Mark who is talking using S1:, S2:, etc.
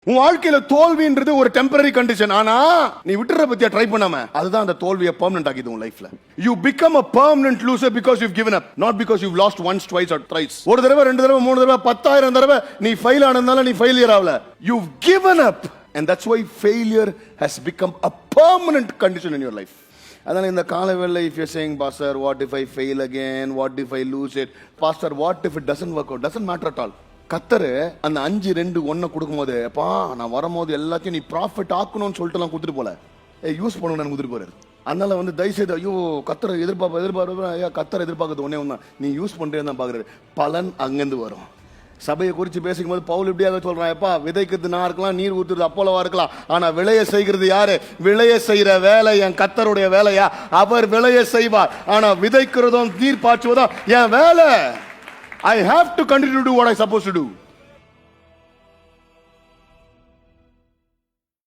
S1: உன் வாழ்க்கையில தோல்வின்றது ஒரு டெம்பரரி கண்டிஷன். ஆனா நீ விட்டுற பத்தியா ட்ரை பண்ணாம அதுதான் அந்த தோல்வியை பெர்மனன்ட் ஆக்கிது உன் லைஃப்ல. You become a permanent loser because you've given up, not because you've lost once, twice or thrice. ஒரு தடவை, ரெண்டு தடவை, மூணு தடவை, 10,000 தடவை நீ ஃபெயில் ஆனதால நீ ஃபெயிலியர் ஆகல. You've given up, and that's why failure has become a permanent condition in your life. அதனால இந்த காலவேளை if you're saying pastor what if I fail again, what if I lose it, pastor what if it doesn't work out, doesn't matter at all. கத்தரு அந்த 5-2-1 கொடுக்கும்போது அப்பா நான் வரும்போது எல்லாத்தையும் நீ profit ஆக்கணும்னு சொல்லிட்டு எல்லாம் கொடுத்துட்டு போல யூஸ் பண்ணணும் நான் கொடுத்துட்டு போறாரு. அதனால வந்து தயவுசெய்து ஐயோ கத்தரை எதிர்பார்ப்பு கத்தரை எதிர்பார்க்கறது ஒன்னே ஒன்று நீ யூஸ் பண்றேன்னு தான் பாக்குறாரு. பலன் அங்கிருந்து வரும். சபையை குறித்து பேசும் போது பவுல் இப்படியாக சொல்றான், எப்பா விதைக்கிறது நான் இருக்கலாம், நீர் ஊத்துறது அப்போலவா இருக்கலாம், ஆனா விளைய செய்கிறது யாரு? விளைய செய்யற வேலை என் கத்தருடைய வேலையா? அவர் விளைய செய்வார். ஆனா விதைக்கிறதும் நீர் பாய்ச்சுவதும் என் வேலை. I have to continue to do what I supposed to do.